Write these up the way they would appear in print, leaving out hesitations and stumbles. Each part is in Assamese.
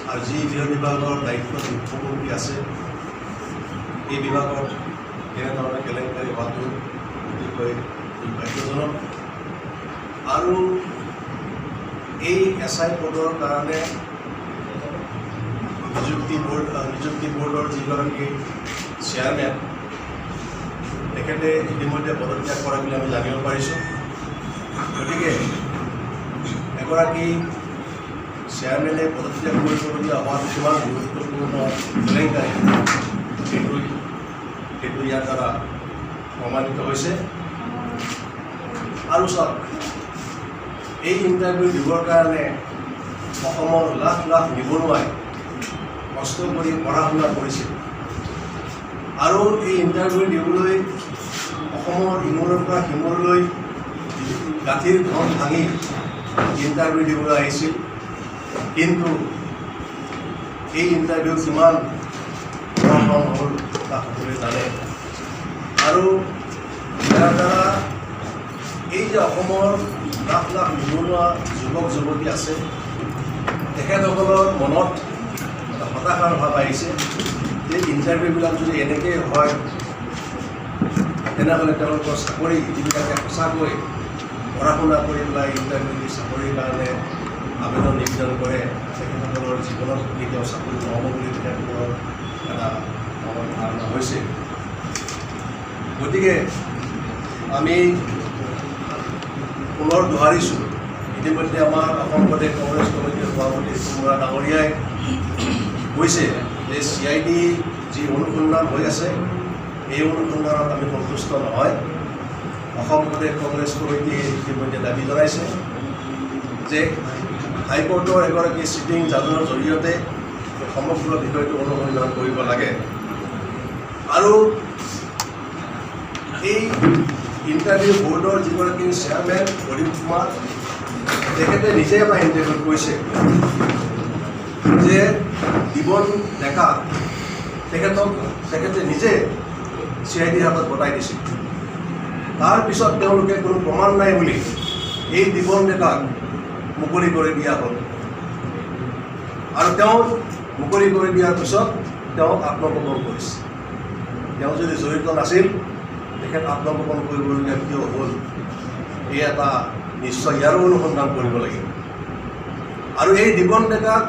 আৰু যি গৃহ বিভাগৰ দায়িত্বত মুখ্যমন্ত্ৰী আছে এই বিভাগত এনেধৰণে কেলেংকাৰী হোৱাটো অতিকৈ দুৰ্ভাগ্যজনক। আৰু এই SI পদৰ কাৰণে নিযুক্তি বৰ্ডৰ যিগৰাকী চেয়াৰমেন তেখেতে ইতিমধ্যে পদত্যাগ কৰা বুলি আমি জানিব পাৰিছোঁ। গতিকে এগৰাকী চেয়াৰমেনে পদত্যাগ কৰিবলগীয়া হোৱাটো কিমান গুৰুত্বপূৰ্ণ কেলেংকাৰী সেইটো ইয়াৰ দ্বাৰা প্ৰমাণিত হৈছে। আৰু চাওক, এই ইণ্টাৰভিউ দিবৰ কাৰণে অসমৰ লাখ লাখ নিবনুৱাই কষ্ট কৰি পঢ়া শুনা কৰিছিল আৰু এই ইণ্টাৰভিউ দিবলৈ অসমৰ ইমূৰৰ পৰা সিমূৰলৈ গাঁঠিৰ ধন ভাঙি ইণ্টাৰভিউ দিবলৈ আহিছিল। কিন্তু এই ইণ্টাৰভিউ কিমান ফলাফল হ'ল তাক সকলোৱে জানে। আৰু ইয়াৰ দ্বাৰা এই যে অসমৰ লাখ লাখ নিবনুৱা যুৱক যুৱতী আছে তেখেতসকলৰ মনত এটা হতাশাৰ ভাৱ আহিছে যে ইণ্টাৰভিউবিলাক যদি এনেকৈ হয় তেনেহ'লে তেওঁলোকৰ চাকৰি যিবিলাকে সঁচাকৈ পঢ়া শুনা কৰি পেলাই ইণ্টাৰভিউ দি চাকৰিৰ কাৰণে আবেদন নিবেদন কৰে তেখেতসকলৰ জীৱনত কেতিয়াও চাকৰি নহ'ব বুলি তেখেতসকলৰ এটা মনৰ ধাৰণা হৈছে। গতিকে আমি পুনৰ দোহাৰিছোঁ, ইতিমধ্যে আমাৰ অসম প্ৰদেশ কংগ্ৰেছ কমিটিৰ সভাপতি কোমৰা ডাঙৰীয়াই কৈছে যে CID যি অনুসন্ধান হৈ আছে এই অনুসন্ধানত আমি সন্তুষ্ট নহয়। অসম প্ৰদেশ কংগ্ৰেছ কমিটিয়ে ইতিমধ্যে দাবী জনাইছে যে হাইকোৰ্টৰ এগৰাকী ছিটিং জাজৰ জৰিয়তে সমগ্ৰ বিষয়টো অনুসন্ধান কৰিব লাগে। আৰু এই ইণ্টাৰভিউ বৰ্ডৰ যিগৰাকী চেয়াৰমেন প্ৰদীপ কুমাৰ তেখেতে নিজে এটা ইণ্টাৰভিউত কৈছে যে দিবন ডেকা তেখেতে নিজে CIDৰ হাতত গতাই দিছিল। তাৰপিছত তেওঁলোকে কোনো প্ৰমাণ নাই বুলি এই দিবন ডেকাক মুকলি কৰি দিয়া হ'ল আৰু তেওঁ মুকলি কৰি দিয়াৰ পিছত তেওঁক আত্মগোপন কৰিছে। তেওঁ যদি জড়িত নাছিল তেখেত আত্মগোপন কৰিবলগীয়া কিয় হ'ল এই এটা নিশ্চয় ইয়াৰো অনুসন্ধান কৰিব লাগিব। আৰু এই দিবন ডেকাক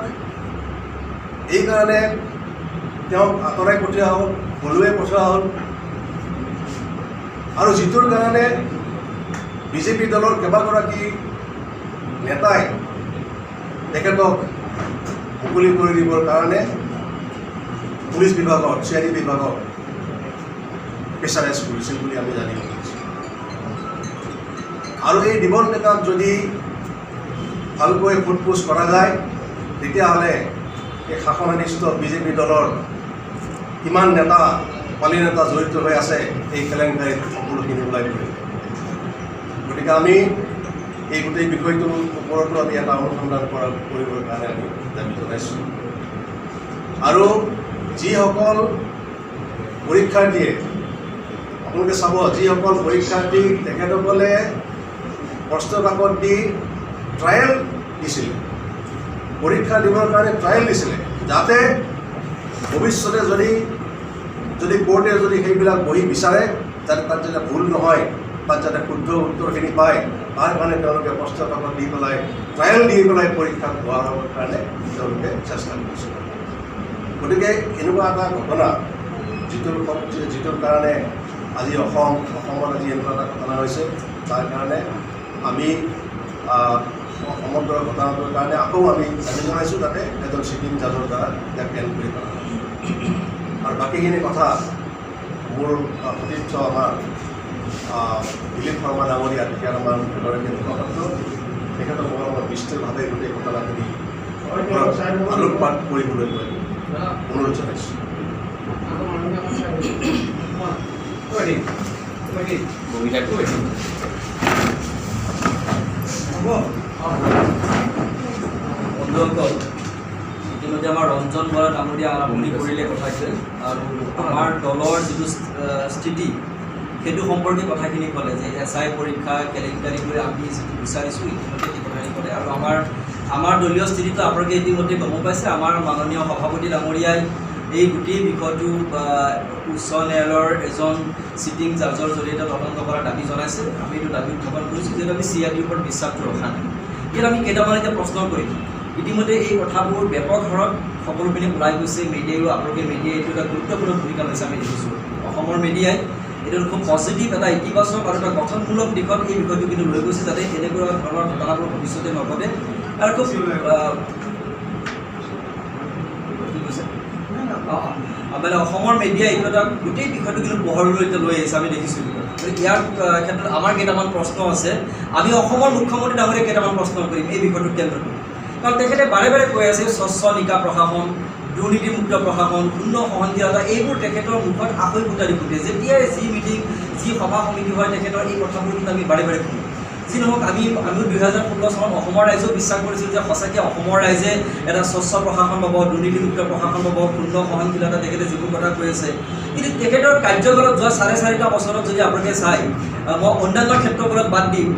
এইকাৰণে তেওঁক আঁতৰাই পঠিওৱা হ'ল, পলুৱাই পঠিওৱা হ'ল আৰু যিটোৰ কাৰণে BJP দলৰ কেইবাগৰাকী নেতাই তেখেতক মুকলি কৰি দিবৰ কাৰণে পুলিচ বিভাগত CID বিভাগত প্ৰেছাৰাইজ কৰিছিল বুলি আমি জানিব পাৰিছোঁ। আৰু এই দিবন ডেকাক যদি ভালকৈ সোধপোছ কৰা যায় তেতিয়াহ'লে এই শাসনাধিষ্ঠ BJP দলৰ কিমান নেতা পালি নেতা জড়িত হৈ আছে এই কেলেংকাৰীত সকলোখিনি ওলাই পৰিব। গতিকে আমি এই গোটেই বিষয়টোৰ ওপৰতো আমি এটা অনুসন্ধান কৰিবৰ কাৰণে আমি দাবী জনাইছোঁ। আৰু যিসকল পৰীক্ষাৰ্থীয়ে আপোনালোকে চাব, যিসকল পৰীক্ষাৰ্থী তেখেতসকলে প্ৰশ্ন কাকত দি ট্ৰায়েল দিছিলে, পৰীক্ষা দিবৰ কাৰণে ট্ৰায়েল দিছিলে, যাতে ভৱিষ্যতে যদি কোৰ্টে যদি সেইবিলাক বহি বিচাৰে যাতে তাত যাতে ভুল নহয়, তাত যাতে শুদ্ধ উত্তৰখিনি পায়, তাৰ কাৰণে তেওঁলোকে প্ৰশ্ন কাকত দি পেলাই ট্ৰায়েল দি পেলাই পৰীক্ষাত হোৱাৰ কাৰণে তেওঁলোকে চেষ্টা কৰিছিল। গতিকে এনেকুৱা এটা ঘটনা যিটোৰ কাৰণে আজি অসমত আজি এনেকুৱা এটা ঘটনা হৈছে, তাৰ কাৰণে আমি সমগ্ৰ ঘটনাটোৰ কাৰণে আকৌ আমি দাবী জনাইছোঁ যাতে এজন ছিটিং জাজৰ দ্বাৰা ইয়াক এনকুৱাৰী কৰা হয়। আৰু বাকীখিনি কথা মোৰ সতীৰ্থ আমাৰ দিলীপ শৰ্মা ডাঙৰীয়া তেখেত আমাৰ এগৰাকী মুখপাত্ৰ তেখেতক মই অলপ বিস্তৃতভাৱে গোটেই ঘটনাখিনি আলোকপাত কৰিবলৈ মই অনুৰোধ জনাইছোঁ। বন্ধুসকল, ইতিমধ্যে আমাৰ ৰঞ্জন বৰা ডাঙৰীয়া আপুনি কৰিলে কথাখিনি আৰু আমাৰ দলৰ যিটো স্থিতি সেইটো সম্পৰ্কে কথাখিনি ক'লে যে SI পৰীক্ষা কেলেংকাৰী কৰি আমি যিটো বিচাৰিছোঁ ইতিমধ্যে সেই কথাখিনি ক'লে। আৰু আমাৰ আমাৰ দলীয় স্থিতিটো আপোনালোকে ইতিমধ্যে গম পাইছে। আমাৰ মাননীয় সভাপতি ডাঙৰীয়াই এই গোটেই বিষয়টো উচ্চ ন্যায়ালয়ৰ এজন চিটিং জাজৰ জৰিয়তে তদন্ত কৰাৰ দাবী জনাইছে। আমি এইটো দাবী উত্থাপন কৰিছোঁ, যিহেতু আমি CIDৰ ওপৰত বিশ্বাসটো ৰখা নাই। ইয়াত আমি কেইটামান এতিয়া প্ৰশ্ন কৰিম। ইতিমধ্যে এই কথাবোৰ ব্যাপক হাৰত সকলোখিনি ওলাই গৈছে। মিডিয়ায়ো আপোনালোকে মিডিয়াই এইটো এটা গুৰুত্বপূৰ্ণ ভূমিকা লৈছে আমি দেখিছোঁ। অসমৰ মিডিয়াই এইটো খুব পজিটিভ এটা ইতিবাচক আৰু এটা গঠনমূলক দিশত এই বিষয়টো কিন্তু লৈ গৈছে, যাতে এনেকুৱা ধৰণৰ ঘটনাবোৰ ভৱিষ্যতে নঘটে। আৰু খুব কি কৈছে মানে অসমৰ মিডিয়াই এইটো এটা গোটেই বিষয়টো কিন্তু পোহৰলৈ লৈ আহিছে আমি দেখিছোঁ। ইয়াৰ ক্ষেত্ৰত আমাৰ কেইটামান প্ৰশ্ন আছে। আমি অসমৰ মুখ্যমন্ত্ৰী ডাঙৰীয়াক কেইটামান প্ৰশ্ন কৰিম এই বিষয়টোৰ কেন্দ্ৰত, কাৰণ তেখেতে বাৰে বাৰে কৈ আছে স্বচ্ছ নিকা প্ৰশাসন, দুৰ্নীতিমুক্ত প্ৰশাসন, শূন্য সহনশীলতা, এইবোৰ তেখেতৰ মুখত আখৈ ফুটাৰি ফুটে। যেতিয়াই যি মিটিং যি সভা সমিতি হয় তেখেতৰ এই কথাবোৰ কিন্তু আমি বাৰে বাৰে শুনো। যি নহওক আমিও 2016 চনত অসমৰ ৰাইজেও বিশ্বাস কৰিছিল যে সঁচাকৈ অসমৰ ৰাইজে এটা স্বচ্ছ প্ৰশাসন পাব, দুৰ্নীতিমুক্ত প্ৰশাসন পাব, শূন্য সহনশীলতা তেখেতে যিবোৰ কথা কৈ আছে। কিন্তু তেখেতৰ কাৰ্যকালত যোৱা 4.5 বছৰত যদি আপোনালোকে চাই, মই অন্যান্য ক্ষেত্ৰবোৰত বাদ দিম,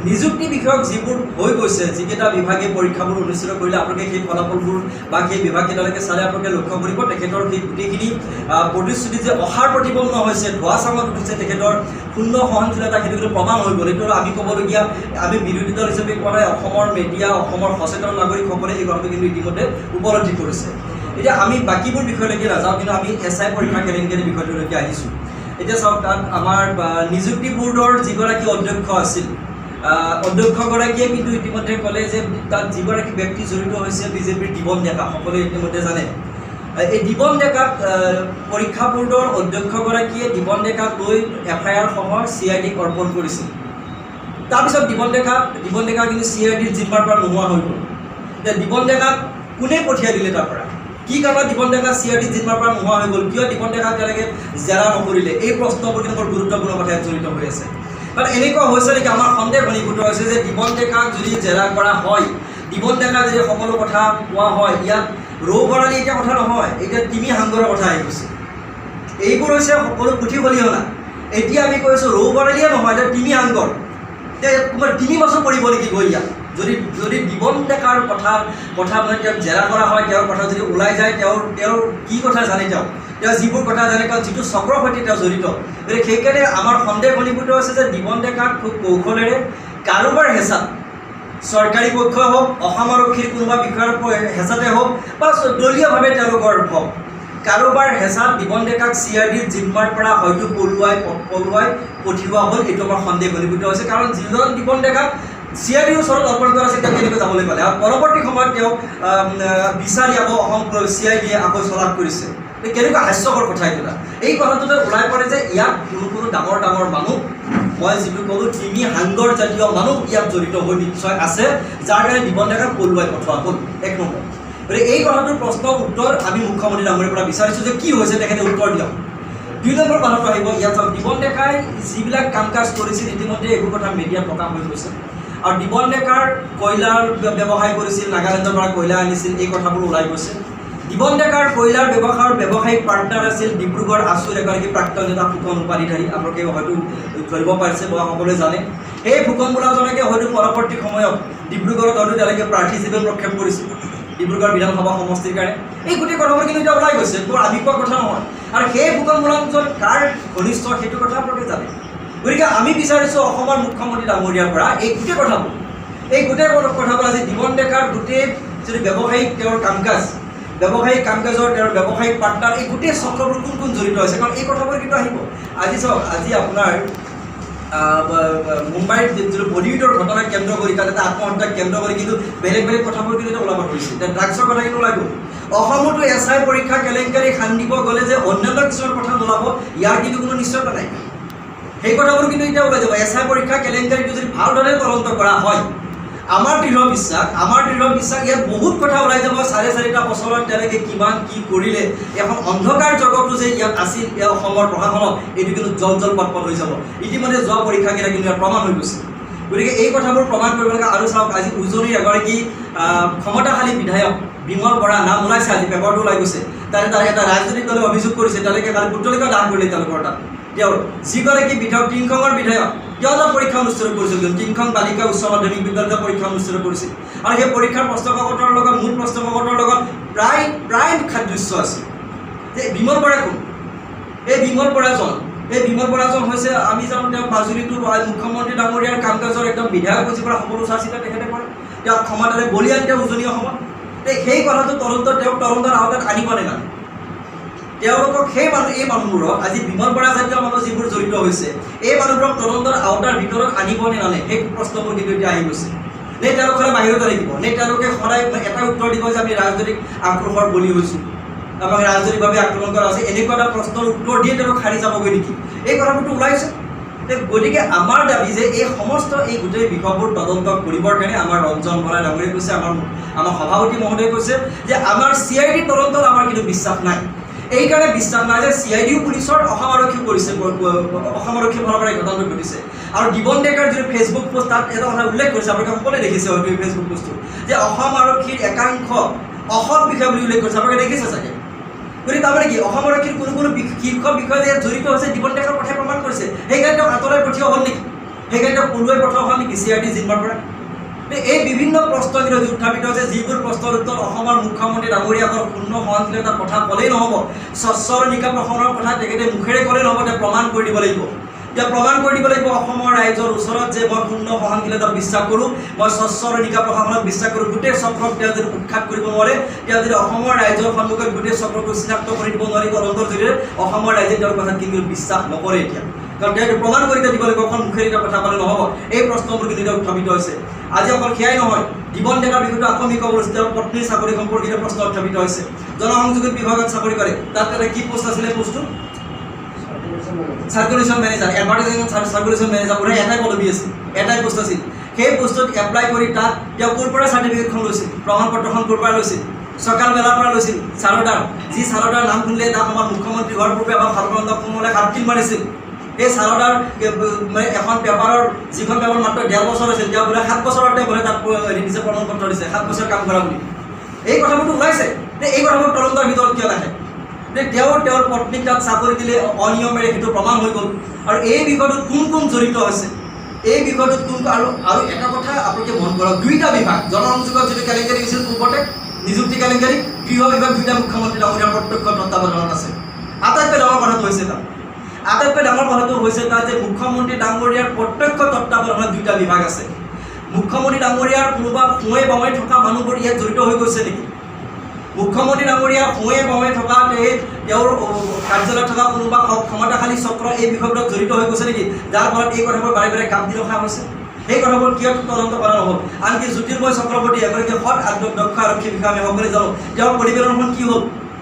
নিযুক্তি বিষয়ক যিবোৰ হৈ গৈছে, যিকেইটা বিভাগে পৰীক্ষাবোৰ অনুষ্ঠিত কৰিলে আপোনালোকে সেই ফলাফলবোৰ বা সেই বিভাগকেইটালৈকে চালে আপোনালোকে লক্ষ্য কৰিব তেখেতৰ সেই গোটেইখিনি প্ৰতিশ্ৰুতি যে অসাৰ প্ৰতিপন্ন হৈছে, ধোৱা চাঙত উঠিছে তেখেতৰ শূন্য সহনশীলতা, সেইটো কিন্তু প্ৰমাণ হৈ গ'ল। এইটো আমি ক'বলগীয়া, আমি বিৰোধী দল হিচাপে কোৱা নাই, অসমৰ মিডিয়া, অসমৰ সচেতন নাগৰিকসকলে এই কথাটো কিন্তু ইতিমধ্যে উপলব্ধি কৰিছে। এতিয়া আমি বাকীবোৰ বিষয়লৈকে নাযাওঁ, কিন্তু আমি SI পৰীক্ষা কেলেংকাৰী বিষয়টোলৈকে আহিছোঁ। এতিয়া চাওক, তাত আমাৰ নিযুক্তি বোৰ্ডৰ যিগৰাকী অধ্যক্ষ আছিল, অধ্যক্ষগৰাকীয়ে কিন্তু ইতিমধ্যে ক'লে যে তাত যিগৰাকী ব্যক্তি জড়িত হৈছে বিজেপিৰ দিবন ডেকা, সকলোৱে ইতিমধ্যে জানে। এই দিবন ডেকাক পৰীক্ষা বোৰ্ডৰ অধ্যক্ষগৰাকীয়ে দিবন ডেকাক লৈ FIR সহ CIDক অৰ্পণ কৰিছিল। তাৰপিছত দিবন ডেকা কিন্তু CIDৰ জিম্মাৰ পৰা নোহোৱা হৈ গ'ল। এতিয়া দিবন ডেকাক কোনে পঠিয়াই দিলে তাৰ পৰা, কি কাৰণত দিবন ডেকা CIDৰ জিম্মাৰ পৰা নোহোৱা হৈ গ'ল, কিয় দিবন ডেকাক তেনেকৈ জেৰা নকৰিলে, এই প্ৰশ্নবোৰ কিন্তু বৰ গুৰুত্বপূৰ্ণ কথাত জড়িত হৈ আছে। কাৰণ এনেকুৱা হৈছে নেকি, আমাৰ সন্দেহ ঘনীভূত হৈছে যে দিবন ডেকাক যদি জেৰা কৰা হয়, দিবন ডেকা যদি সকলো কথা কোৱা হয়, ইয়াত ৰৌ বৰালি এতিয়া কথা নহয়, এতিয়া তিমি হাংগৰৰ কথা আহি গৈছে। এইবোৰ হৈছে সকলো পুথি খলিহনা। এতিয়া আমি কৈছোঁ ৰৌ বৰালিয়ে নহয়, এতিয়া তিমি হাংগৰ। এতিয়া তোমাৰ 3 বছৰ পৰিব নেকি গৈ ইয়াত, যদি দিবন ডেকাৰ কথা মানে তেওঁক জেৰা কৰা হয়, তেওঁৰ কথা যদি ওলাই যায়, তেওঁৰ কি কথা জানে, তেওঁ যিবোৰ কথা জানে, কাৰণ যিটো চক্ৰৰ সৈতে তেওঁ জড়িত। গতিকে সেইকাৰণে আমাৰ সন্দেহ ঘনীভূত হৈছে যে দিবন ডেকাক খুব কৌশলেৰে কাৰোবাৰ হেঁচাত, চৰকাৰী পক্ষই হওক, অসম আৰক্ষীৰ কোনোবা বিষয়াৰ হেঁচাতে হওক বা দলীয়ভাৱে তেওঁলোকৰ হওক, কাৰোবাৰ হেঁচাত দিবন ডেকাক CIDৰ জিম্মাৰ পৰা হয়তো পলুৱাই পঠিওৱা হ'ল। এইটো আমাৰ সন্দেহ ঘনীভূত হৈছে, কাৰণ যিজন দিবন ডেকাক CIDৰ ওচৰত অৰ্পণ কৰা আছিল, তেওঁ কেনেকৈ যাবলৈ পালে, আৰু পৰৱৰ্তী সময়ত তেওঁক বিচাৰি আকৌ অসম CIDয়ে আকৌ চলাত কৰিছে। কেনেকুৱা হাস্যকৰ কথা এইটো। এই কথাটোতে ওলাই পৰে যে ইয়াত কোনো ডাঙৰ মানুহ, মই যিটো ক'লোঁ তিমি হাংগৰ জাতীয় মানুহ ইয়াত জড়িত হৈ নিশ্চয় আছে, যাৰ কাৰণে দিবন ডেকাক পলুৱাই পঠোৱা হ'ল। 1 নম্বৰ। গতিকে এই কথাটোৰ প্ৰশ্নৰ উত্তৰ আমি মুখ্যমন্ত্ৰী ডাঙৰীয়াৰ পৰা বিচাৰিছোঁ যে কি হৈছে, তেখেতে উত্তৰ দিয়ক। 2 নম্বৰ কথাটো আহিব, ইয়াত দিবন ডেকাই যিবিলাক কাম কাজ কৰিছিল ইতিমধ্যে এইবোৰ কথা মিডিয়াত প্ৰকাশ হৈ গৈছে। আৰু দিবন ডেকাৰ কয়লাৰ ব্যৱসায় কৰিছিল, নাগালেণ্ডৰ পৰা কয়লা আনিছিল, এই কথাবোৰ ওলাই গৈছে। দিবন ডেকাৰ কয়লাৰ ব্যৱসায়িক পাৰ্টনাৰ আছিল ডিব্ৰুগড় আছুৰ এগৰাকী প্ৰাক্তন নেতা ফুকন উপাধিধাৰী। আপোনালোকে হয়তো ধৰিব পাৰিছে বা সকলোৱে জানে। সেই ফুকন বোলাজনকে হয়তো পৰৱৰ্তী সময়ত ডিব্ৰুগড়ত হয়তো তেওঁলোকে প্ৰাৰ্থী হিচাপে প্ৰক্ষেপ কৰিছিল ডিব্ৰুগড় বিধানসভা সমষ্টিৰ কাৰণে। এই গোটেই কথাবোৰ কিন্তু এতিয়া ওলাই গৈছে, বৰ আমি কোৱা কথা নহয়। আৰু সেই ফুকন বোলাজন কাৰ ঘনিষ্ঠ সেইটো কথা আপোনালোকে জানে। গতিকে আমি বিচাৰিছোঁ অসমৰ মুখ্যমন্ত্ৰী ডাঙৰীয়াৰ পৰা এই গোটেই কথাবোৰ আজি দিবন ডেকাৰ গোটেই যদি ব্যৱসায়িক তেওঁৰ কাম-কাজৰ তেওঁৰ ব্যৱসায়িক পাৰ্টনাৰ, এই গোটেই চক্ৰবোৰ কোন জড়িত হৈছে, কাৰণ এই কথাবোৰ কিন্তু আহিব। আজি চাওক, আজি আপোনাৰ মুম্বাইত যিটো বলিউডৰ ঘটনাক কেন্দ্ৰ কৰি, তাত এটা আত্মহত্যাক কেন্দ্ৰ কৰি কিন্তু বেলেগ কথাবোৰ কিন্তু এতিয়া ওলাব ধৰিছে। এতিয়া ড্ৰাগছৰ কথা কিন্তু ওলাই গ'ল। অসমতো SI পৰীক্ষা কেলেংকাৰী খান্দিব গ'লে যে অন্যান্য কিছুমান কথা নোলাব, ইয়াৰ কিন্তু কোনো নিশ্চয়তা নাই। সেই কথাবোৰ কিন্তু এতিয়া ওলাই যাব। SI পৰীক্ষা কেলেংকাৰীটো যদি ভালদৰে তদন্ত কৰা হয়, আমাৰ দৃঢ় বিশ্বাস ইয়াত বহুত কথা ওলাই যাব। 4.5 বছৰত তেওঁলোকে কিমান কি কৰিলে, এখন অন্ধকাৰ জগতটো যে ইয়াত আছিল অসমৰ প্ৰশাসনত, এইটো কিন্তু জল পাতপল হৈ যাব। ইতিমধ্যে যোৱা পৰীক্ষাকেইটা কিন্তু ইয়াত প্ৰমাণ হৈ গৈছে। গতিকে এই কথাবোৰ প্ৰমাণ কৰিব লাগে। আৰু চাওক, আজি উজনিৰ এগৰাকী ক্ষমতাশালী বিধায়ক বিমল বৰা নাম ওলাইছে, আজি পেপাৰটো ওলাই গৈছে। তাৰ এটা ৰাজনৈতিক দলে অভিযোগ কৰিছে, তেওঁলোকে কালি পুতলিকা দান কৰিলে তেওঁলোকৰ তাত। তেওঁৰ যিগৰাকী বিধায়ক টিংখঙৰ বিধায়ক তেওঁ এটা পৰীক্ষা অনুষ্ঠিত কৰিছিল, তিনিখন বালিকা উচ্চ মাধ্যমিক বিদ্যালয়ত পৰীক্ষা অনুষ্ঠিত কৰিছিল আৰু সেই পৰীক্ষাৰ প্ৰশ্নকাকতৰ লগত মূল প্ৰশ্নকাকতৰ লগত প্ৰায় সাদৃশ্য আছে। যে বিমল বৰা কোন? এই বিমল বৰাজন হৈছে আমি জানো তেওঁ মাজুলীটোৰ মুখ্যমন্ত্ৰী ডাঙৰীয়াৰ কাম কাজৰ একদম বিধায়ক বুজি পৰা সকলো চাচিতা তেখেতে কৰে, তেওঁ ক্ষমতাৰে বলিয়ান, তেওঁ উজনি অসমত। সেই কথাটো তেওঁক তদন্তৰ আওতাত আনিব নালাগে। তেওঁলোকক এই মানুহবোৰক আজি বিমল বৰা জাতীয় মানুহ যিবোৰ জড়িত হৈছে এই মানুহবোৰক তদন্তৰ আওতাৰ ভিতৰত আনিব নে নানে, সেই প্ৰশ্নবোৰ কিন্তু এতিয়া আহি গৈছে। নে তেওঁলোকে বাহিৰতে থাকিব, নে তেওঁলোকে সদায় এটা উত্তৰ দিব যে আমি ৰাজনৈতিক আক্ৰোশৰ বলি হৈছোঁ, আমাক ৰাজনৈতিকভাৱে আক্ৰমণ কৰা হৈছে, এনেকুৱা এটা প্ৰশ্নৰ উত্তৰ দিয়ে তেওঁলোক সাৰি যাবগৈ নেকি, এই কথাবোৰতো ওলাইছে। গতিকে আমাৰ দাবী যে এই সমস্ত এই গোটেই বিষয়বোৰ তদন্ত কৰিবৰ কাৰণে আমাৰ ৰঞ্জন বৰা ডাঙৰীয়াই কৈছে, আমাৰ সভাপতি মহোদয়ে কৈছে যে আমাৰ CID তদন্তত আমাৰ কিন্তু বিশ্বাস নাই। এইকাৰণে বিশ্বাস নাই যে CIDও পুলিচৰ অসম আৰক্ষীও কৰিছে, অসম আৰক্ষীৰ ফালৰ পৰা এই ঘটনাটো ঘটিছে। আৰু দিবন ডেকাৰ যিটো ফেচবুক পোষ্ট তাত এটা কথা উল্লেখ কৰিছে, আপোনালোকে সকলোৱে দেখিছে হয়তো এই ফেচবুক পোষ্টটো, যে অসম আৰক্ষীৰ একাংশ অসৎ বিষয় বুলি উল্লেখ কৰিছে, আপোনালোকে দেখিছে চাগে। গতিকে তাৰমানে কি অসম আৰক্ষীৰ কোনো শীৰ্ষ বিষয় যে জড়িত হৈছে দিবন ডেকাৰ কথাই প্ৰমাণ কৰিছে। সেইকাৰণে তেওঁক আঁতৰাই পঠিওৱা হ'ল নেকি, সেইকাৰণে তেওঁক পলুৱাই পঠোৱা হ'ল নেকি CID জিম্মাৰ পৰা? এই বিভিন্ন প্ৰশ্ন কিন্তু উত্থাপিত হৈছে, যিবোৰ প্ৰশ্নৰ উত্তৰ অসমৰ মুখ্যমন্ত্ৰী ডাঙৰীয়াকৰ শূন্য সহনশীলতাৰ কথা ক'লেই নহ'ব, স্বচ্ছ আৰু নিকাপনৰ কথা তেখেতে মুখেৰে ক'লেই নহ'ব, তেওঁ প্ৰমাণ কৰি দিব লাগিব। তেওঁ প্ৰমাণ কৰি দিব লাগিব অসমৰ ৰাইজৰ ওচৰত যে মই শূন্য সহনশীলতাক বিশ্বাস কৰোঁ, মই স্বচ্ছ আৰু নিকা প্ৰশাসনক বিশ্বাস কৰোঁ। গোটেই চক্ৰক তেওঁ যদি উৎখাত কৰিব নোৱাৰে, তেওঁ যদি অসমৰ ৰাইজৰ সন্মুখত গোটেই চক্ৰটো চিনাক্ত কৰি দিব নোৱাৰি তদন্তৰ জৰিয়তে, অসমৰ ৰাইজে তেওঁৰ কথাত কিন্তু বিশ্বাস নকৰে এতিয়া। কাৰণ তেওঁ প্ৰমাণ কৰি দিব লাগিব, অকল মুখেৰে তেওঁ কথা ক'লে নহ'ব। এই প্ৰশ্নবোৰ কিন্তু এতিয়া উত্থাপিত হৈছে। আজি অকল সেয়াই নহয়, দিবন ডেকাৰ বিষয়টো আকৌ আমি ক'ব লৈছোঁ, তেওঁৰ পত্নীৰ চাকৰি সম্পৰ্কিত প্ৰশ্ন উত্থাপিত হৈছে। জনসংযোগ বিভাগত চাকৰি কৰে, তাত এটা কি পোষ্ট আছিলে? পোষ্টটো circulation manager, advertising circulation manager, ওরা এটাই পদবী আছিল, এটাই পোষ্ট আছিল। সেই পোষ্টত এপ্লাই কৰি তাত তেওঁ ক'ৰ পৰা চাৰ্টিফিকেটখন লৈছিল, প্ৰমাণপত্ৰখন ক'ৰ পৰা লৈছিল? সকালবেলাৰ পৰা লৈছিল চাৰোদাৰ, যি চাৰোদাৰ নাম শুনিলে তাত আমাৰ মুখ্যমন্ত্ৰী হোৱাৰ পূৰ্বে আমাৰ ভাৰতবৰ্ষ কোমলে হাতকিল মাৰিছিল। এই চাৰোদাৰ মানে এখন পেপাৰৰ যিখন পেপাৰ মাত্ৰ 1.5 বছৰ হৈছিল, তেওঁ বোলে 7 বছৰতে বোলে তাত নিজে প্ৰমাণপত্ৰ দিছে, 7 বছৰ কাম কৰা বুলি। এই কথাবোৰতো ওলাইছে। এই কথাবোৰ তদন্তৰ ভিতৰত কিয় নাহে? তেওঁৰ পত্নীক তাত চাকৰি দিলে অনিয়মেৰে সেইটো প্ৰমাণ হৈ গ'ল। আৰু এই বিষয়টোত কোন জড়িত আছে, এই বিষয়টোত আৰু এটা কথা আপোনালোকে মন কৰক, 2টা বিভাগ জনসংযোগত যিটো কেলেংকাৰী হৈছিল পূৰ্বতে নিযুক্তি কেলেংকাৰী, গৃহ বিভাগ 2টা মুখ্যমন্ত্ৰী ডাঙৰীয়াৰ প্ৰত্যক্ষ তত্ত্বাৱধানত আছে। আটাইতকৈ ডাঙৰ কথাটো হৈছে তাত যে মুখ্যমন্ত্ৰী ডাঙৰীয়াৰ প্ৰত্যক্ষ তত্ত্বাৱধানত 2টা বিভাগ আছে। মুখ্যমন্ত্ৰী ডাঙৰীয়াৰ কোনোবা সোঁৱে বাৱে থকা মানুহবোৰ ইয়াত জড়িত হৈ গৈছে নেকি? মুখ্যমন্ত্ৰী ডাঙৰীয়া সোঁৱে বাৱে থকা তেওঁৰ কাৰ্যালয়ত থকা কোনোবা ক্ষমতাশালী চক্ৰ এই বিষয়বোৰত জড়িত হৈ গৈছে নেকি, যাৰ ফলত এই কথাবোৰ বাৰে বাৰে কাম দি ৰখা হৈছে? সেই কথাবোৰ কিয় তদন্ত কৰা নহ'ল? আনকি জ্যোতিৰ্ময় চক্ৰৱৰ্তী এগৰাকী সৎ দক্ষ আৰক্ষী বিষয়া আমি সকলোৱে জানো, তেওঁৰ প্ৰতিবেদনখন কি হ'ল?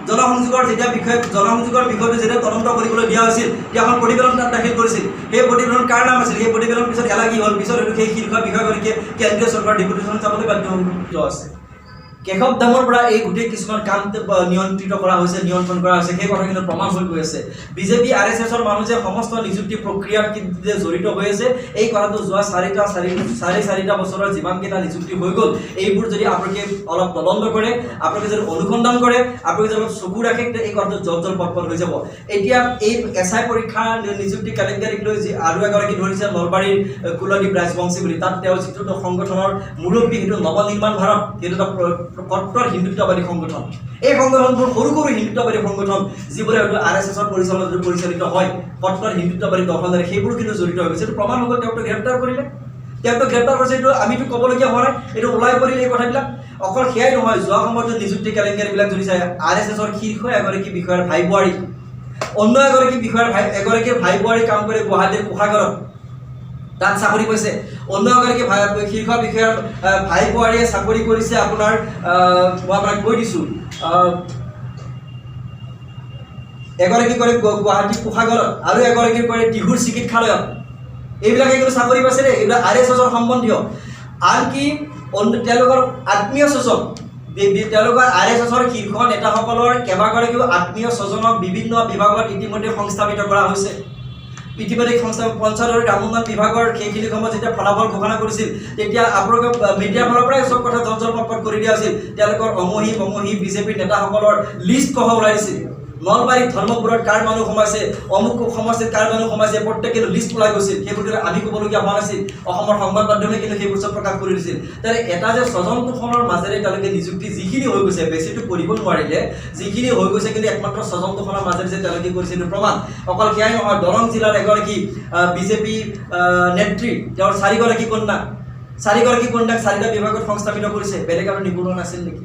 জনসংযোগৰ বিষয়টো যেতিয়া তদন্ত কৰিবলৈ দিয়া হৈছিল, তেওঁ এখন প্ৰতিবেদন তাত দাখিল কৰিছিল। সেই প্ৰতিবেদন কাৰ নাম আছিল? সেই প্ৰতিবেদন পিছত এলাগী হ'ল, পিছত সেই শীৰ্ষ বিষয়গৰাকীয়ে কেন্দ্ৰীয় চৰকাৰৰ ডেপুটেশ্যন চাবলৈ বাধ্য আছে। কেশৱ দামৰ পৰা এই গোটেই কিছুমান কাম নিয়ন্ত্ৰিত কৰা হৈছে, নিয়ন্ত্ৰণ কৰা হৈছে, সেই কথা কিন্তু প্ৰমাণ হৈ গৈ আছে। বিজেপি RSSৰ মানুহ যে সমস্ত নিযুক্তি প্ৰক্ৰিয়াত যে জড়িত হৈ আছে, এই কথাটো যোৱা 4.5 বছৰৰ যিমানকেইটা নিযুক্তি হৈ গ'ল, এইবোৰ যদি আপোনালোকে অলপ তদন্ত কৰে, আপোনালোকে যদি অনুসন্ধান কৰে, আপোনালোকে যদি অলপ চকু ৰাখে, এই কথাটো জল পটপট হৈ যাব। এতিয়া এই SI পৰীক্ষা নিযুক্তি কেলেংকাৰীক লৈ আৰু এগৰাকী ধৰিছে নলবাৰীৰ কুলদীপ ৰাজবংশী বুলি, তাত তেওঁ যিটো সংগঠনৰ মুৰব্বী, সেইটো নৱনিৰ্মাণ ভাৰত, সেইটো এটা কট্টৰ হিন্দুত্ববাদী সংগঠন। এই সংগঠনবোৰ সৰু হিন্দুত্ববাদী সংগঠন, যিবোৰে হয়তো RSSৰ পৰিচালিত হয়, কট্টৰ হিন্দুত্ববাদী দখলদাৰী, সেইবোৰ কিন্তু জড়িত হৈ গৈছে। এইটো প্ৰমাণ হৈ গ'ল, তেওঁকতো গ্ৰেপ্তাৰ কৰিলে, এইটো আমিতো ক'বলগীয়া হোৱা নাই, এইটো ওলাই পৰিলে এই কথাবিলাক। অকল সেয়াই নহয়, যোৱা সময়ত নিযুক্তি কেলেংকাৰীবিলাক ধৰিছে RSSৰ শীৰ্ষ এগৰাকী বিষয়াৰ ভাই বোৱাৰী, অন্য এগৰাকীৰ ভাই বোৱাৰী কাম কৰে গুৱাহাটীৰ কোষাগাৰত, তাত চাকৰি পাইছে। অন্য এগৰাকী শীৰ্ষ বিষয়াৰ ভাই বোৱাৰীয়ে চাকৰি কৰিছে আপোনাৰ, মই আপোনাক কৈ দিছোঁ, এগৰাকী কৰে গুৱাহাটী কোষাগাৰত আৰু এগৰাকী কৰে টিহুৰ চিকিৎসালয়ত। এইবিলাকে কিন্তু চাকৰি পাইছে দেই, এইবিলাক RSSৰ সম্বন্ধীয়। আনকি তেওঁলোকৰ আত্মীয় স্বজন, তেওঁলোকৰ RSSৰ শীৰ্ষ নেতাসকলৰ কেইবাগৰাকীও আত্মীয় স্বজনক বিভিন্ন বিভাগত ইতিমধ্যে সংস্থাপিত কৰা হৈছে। ইতিমধ্যে পঞ্চায়ত আৰু গ্ৰামোন্নয়ন বিভাগৰ সেইখিনি সময়ত যেতিয়া ফলাফল ঘোষণা কৰিছিল, তেতিয়া আপোনালোকে মিডিয়াৰ ফালৰ পৰাই চব কথা জল পটপট কৰি দিয়া হৈছিল। তেওঁলোকৰ অমহি বিজেপিৰ নেতাসকলৰ লিষ্ট কহ ওলাই দিছিল। নলবাৰীত ধৰ্মপুৰত কাৰ মানুহ সোমাইছে, অমুক সমষ্টিত কাৰ মানুহ সোমাইছে, প্ৰত্যেকে লিষ্ট ওলাই গৈছিল। সেইবোৰ আমি ক'বলগীয়া হোৱা নাছিল, অসমৰ সংবাদ মাধ্যমে কিন্তু সেইবোৰ চব প্ৰকাশ কৰি দিছিল। তাৰে এটা যে স্বজন তোষণৰ মাজেৰে তেওঁলোকে নিযুক্তি যিখিনি হৈ গৈছে, বেছিটো কৰিব নোৱাৰিলে, যিখিনি হৈ গৈছে কিন্তু একমাত্ৰ স্বজন তোষণৰ মাজেৰে যে তেওঁলোকে কৰিছে এইটো প্ৰমাণ। অকল সেয়াই নহয়, দৰং জিলাৰ এগৰাকী বিজেপি নেত্ৰী, তেওঁৰ 4গৰাকী কন্যা, 4গৰাকী কন্যাক 4টা বিভাগত সংস্থাপিত কৰিছে। বেলেগ আৰু নিবনুৱা নাছিল নেকি?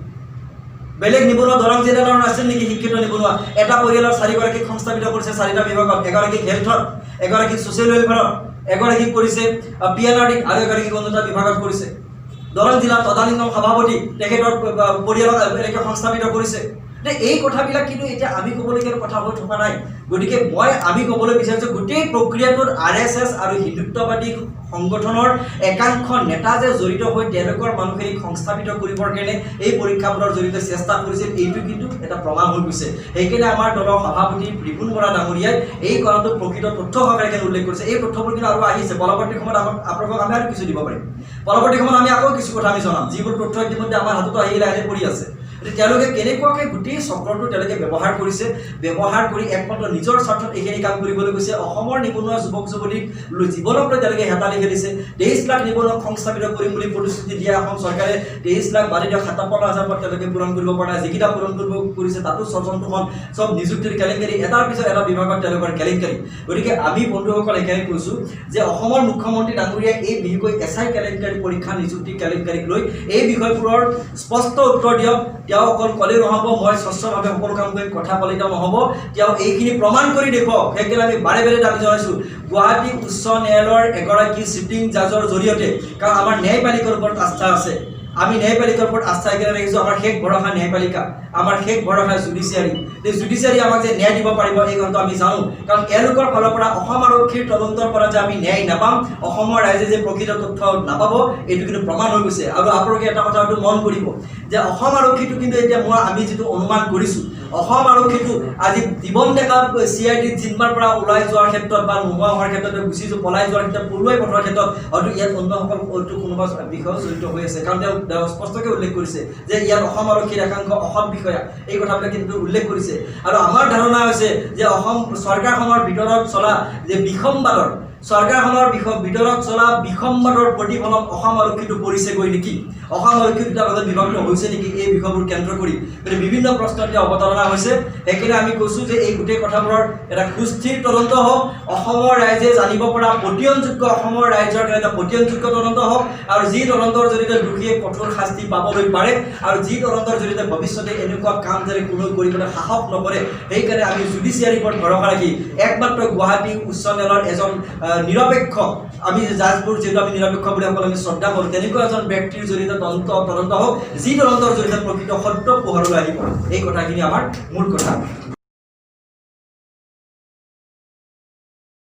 বেলেগ নিবনুৱা দৰং জিলাৰ নাছিল নেকি? শিক্ষিত নিবনুৱা এটা পৰিয়ালৰ 4গৰাকীক সংস্থাপিত কৰিছে 4টা বিভাগত, এগৰাকীক হেল্থত, এগৰাকীক ছ'চিয়েল ৱেলফেয়াৰত, এগৰাকীক কৰিছে PNRD আৰু এগৰাকীক অন্যটা বিভাগত কৰিছে। দৰং জিলাৰ তদানীন্তন সভাপতি তেখেতৰ পৰিয়ালক এনেকৈ সংস্থাপিত কৰিছে। এই কথাবিলাক কিন্তু এতিয়া আমি ক'বলগীয়া কথা হৈ থকা নাই। গতিকে আমি ক'বলৈ বিচাৰিছোঁ গোটেই প্ৰক্ৰিয়াটোত RSS আৰু হিন্দুত্ববাদী সংগঠনৰ একাংশ নেতা যে জড়িত হৈ তেওঁলোকৰ মানুহখিনিক সংস্থাপিত কৰিবৰ কাৰণে এই পৰীক্ষাবোৰৰ জৰিয়তে চেষ্টা কৰিছিল, এইটো কিন্তু এটা প্ৰমাণ হৈ গৈছে। সেইকাৰণে আমাৰ দলৰ সভাপতি ৰিপুণ বৰা ডাঙৰীয়াই এই কথাটো প্ৰকৃত তথ্য সহকাৰে উল্লেখ কৰিছে। এই তথ্যবোৰ কিন্তু আৰু আহিছে, পৰৱৰ্তী সময়ত আপোনালোকক আমি আৰু কিছু দিব পাৰিম। পৰৱৰ্তী সময়ত আমি আকৌ কিছু কথা আমি জনাম, যিবোৰ তথ্য ইতিমধ্যে আমাৰ হাততো আহি লাহে পৰি আছে। তেওঁলোকে কেনেকুৱাকৈ গোটেই চক্ৰটো তেওঁলোকে ব্যৱহাৰ কৰিছে, ব্যৱহাৰ কৰি একমাত্ৰ নিজৰ স্বাৰ্থত এইখিনি কাম কৰিবলৈ গৈছে। অসমৰ নিবনুৱা যুৱক যুৱতীক জীৱনক লৈ তেওঁলোকে হেতালি খেলিছে। 23 লাখ নিবনুৱাক সংস্থাপিত কৰিম বুলি প্ৰতিশ্ৰুতি দিয়া এখন চৰকাৰে 23 লাখ বাদ দিয়া 57,000 পদ তেওঁলোকে পূৰণ কৰিব পৰা নাই। যিকেইটা পূৰণ কৰিব কৰিছে তাতো স্বজন তোষণ, চব নিযুক্তিৰ কেলেংকাৰী, এটাৰ পিছত এটা বিভাগত তেওঁলোকৰ কেলেংকাৰী। গতিকে আমি বন্ধুসকল একেই কৈছোঁ যে অসমৰ মুখ্যমন্ত্ৰী ডাঙৰীয়াই এই বিশেষকৈ SI কেলেংকাৰী, পৰীক্ষা নিযুক্তি কেলেংকাৰীক লৈ এই বিষয়বোৰৰ স্পষ্ট উত্তৰ দিয়ক। তেওঁ অকল ক'লেই নহ'ব, মই স্বচ্ছভাৱে সকলো কাম কৰিম, কথা ক'লেই নহ'ব, তেওঁ এইখিনি প্ৰমাণ কৰি দেখুৱাওক। সেইকাৰণে আমি বাৰে বাৰে দাবী জনাইছোঁ গুৱাহাটী উচ্চ ন্যায়ালয়ৰ এগৰাকী চিটিং জাজৰ জৰিয়তে, কাৰণ আমাৰ ন্যায়পালিকাৰ ওপৰত আস্থা আছে, আমি ন্যায়পালিকাৰ ওপৰত আস্থা একেবাৰে ৰাখিছোঁ। আমাৰ শেষ ভৰসা ন্যায়পালিকা, আমাৰ শেষ ভৰসা জুডিচিয়াৰী। এই জুডিচিয়াৰী আমাক যে ন্যায় দিব পাৰিব এই কথাটো আমি জানো, কাৰণ এওঁলোকৰ ফালৰ পৰা অসম আৰক্ষীৰ তদন্তৰ পৰা যে আমি ন্যায় নাপাম, অসমৰ ৰাইজে যে প্ৰকৃত তথ্য নাপাব, এইটো কিন্তু প্ৰমাণ হৈ গৈছে। আৰু আপোনালোকে এটা কথা হয়তো মন কৰিব যে অসম আৰক্ষীটো কিন্তু এতিয়া আমি যিটো অনুমান কৰিছোঁ, অসম আৰক্ষীটো আজি জীৱন ডেকা CID জিম্মাৰ পৰা ওলাই যোৱাৰ ক্ষেত্ৰত বা নোহোৱা হোৱাৰ ক্ষেত্ৰত, পলাই যোৱাৰ ক্ষেত্ৰত, পলুৱাই পঠোৱাৰ ক্ষেত্ৰত হয়তো ইয়াত অন্যসকল হয়তো কোনোবা বিষয় জড়িত হৈ আছে। কাৰণ তেওঁ স্পষ্টকৈ উল্লেখ কৰিছে যে ইয়াত অসম আৰক্ষীৰ একাংশ অসৎ বিষয়া, এই কথাবিলাক কিন্তু উল্লেখ কৰিছে। আৰু আমাৰ ধাৰণা হৈছে যে অসম চৰকাৰখনৰ ভিতৰত চলা যে বিসম্বাদৰ, চৰকাৰখনৰ ভিতৰত চলা বিসম্বাদৰ প্ৰতিফলন অসম আৰক্ষীটো পৰিছেগৈ নেকি, অসম আৰক্ষী দুটা ভাগত বিভক্ত হৈছে নেকি, এই বিষয়বোৰ কেন্দ্ৰ কৰি বিভিন্ন প্ৰশ্ন এতিয়া অৱতাৰণা হৈছে। সেইকাৰণে আমি কৈছোঁ যে এই গোটেই কথাবোৰৰ এটা সুস্থিৰ তদন্ত হওক, অসমৰ ৰাইজে জানিব পৰা পতিয়নযোগ্য, অসমৰ ৰাইজৰ কাৰণে এটা পতিয়নযোগ্য তদন্ত হওক, আৰু যি তদন্তৰ জৰিয়তে দোষীয়ে কঠোৰ শাস্তি পাবলৈ পাৰে, আৰু যি তদন্তৰ জৰিয়তে ভৱিষ্যতে এনেকুৱা কাম যাতে কোনেও কৰিবলৈ সাহস নকৰে। সেইকাৰণে আমি জুডিচিয়াৰীৰ ওপৰত ভৰসা ৰাখি একমাত্ৰ গুৱাহাটী উচ্চ ন্যায়ালয়ৰ এজন নিৰপেক্ষ, আমি জাজবোৰ যিহেতু আমি নিৰপেক্ষ বুলি সকলো আমি শ্ৰদ্ধা কৰোঁ, তেনেকুৱা এজন ব্যক্তিৰ জৰিয়তে তদন্ত হওক, যি তদন্তৰ জৰিয়তে প্ৰকৃত সত্য পোহৰলৈ আহিব। এই কথাখিনি আমাৰ মূল কথা।